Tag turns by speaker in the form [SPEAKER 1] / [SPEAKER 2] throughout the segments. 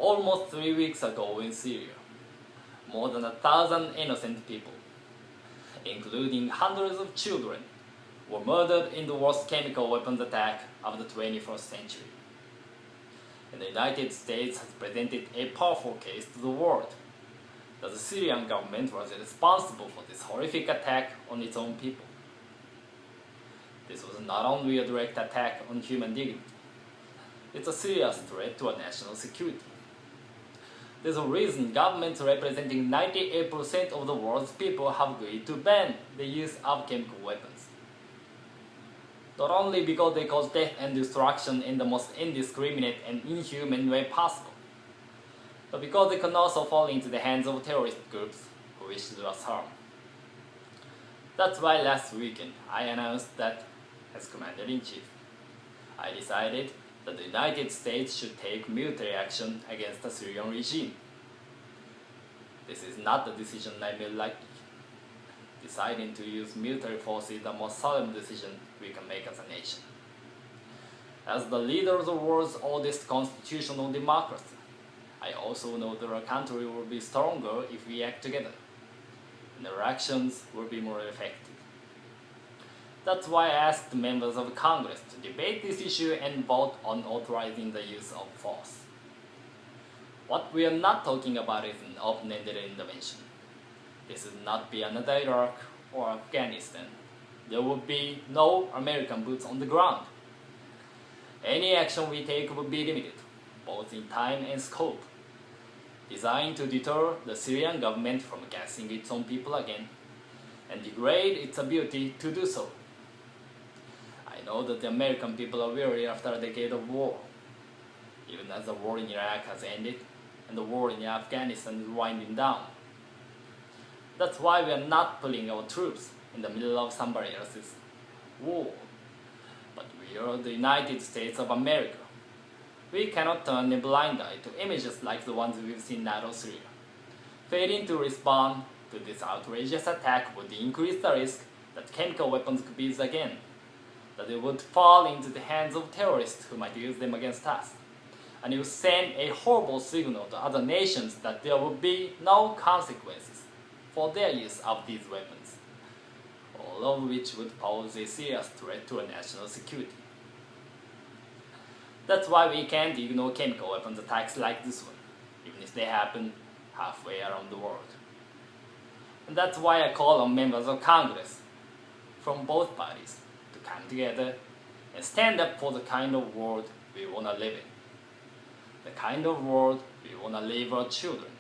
[SPEAKER 1] almost 3 weeks ago in Syria, more than 1,000 innocent people, including hundreds of children, were murdered in the worst chemical weapons attack of the 21st century. And the United States has presented a powerful case to the world that the Syrian government was responsible for this horrific attack on its own people. This was not only a direct attack on human dignity, it's a serious threat to our national security. There's a reason governments representing 98% of the world's people have agreed to ban the use of chemical weapons. Not only because they cause death and destruction in the most indiscriminate and inhumane way possible, but because they can also fall into the hands of terrorist groups who wish to do us harm. That's why last weekend I announced that, as Commander-in-Chief, I decided that the United States should take military action against the Syrian regime. This is not a decision I made lightly. Deciding to use military force is the most solemn decision we can make as a nation. As the leader of the world's oldest constitutional democracy, I also know that our country will be stronger if we act together, and our actions will be more effective. That's why I asked members of Congress to debate this issue and vote on authorizing the use of force. What we are not talking about is an open-ended intervention. This will not be another Iraq or Afghanistan. There will be no American boots on the ground. Any action we take will be limited, both in time and scope, designed to deter the Syrian government from gassing its own people again and degrade its ability to do so. I know that the American people are weary after a decade of war, even as the war in Iraq has ended and the war in Afghanistan is winding down. That's why we are not putting our troops in the middle of somebody else's war. But we are the United States of America. We cannot turn a blind eye to images like the ones we've seen out of Syria. Failing to respond to this outrageous attack would increase the risk that chemical weapons could be used again, that they would fall into the hands of terrorists who might use them against us, and it would send a horrible signal to other nations that there would be no consequences for their use of these weapons, all of which would pose a serious threat to our national security. That's why we can't ignore chemical weapons attacks like this one, even if they happen halfway around the world. And that's why I call on members of Congress from both parties to come together and stand up for the kind of world we want to live in, the kind of world we want to leave our children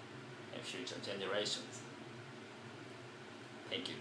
[SPEAKER 1] and future generations. Thank you.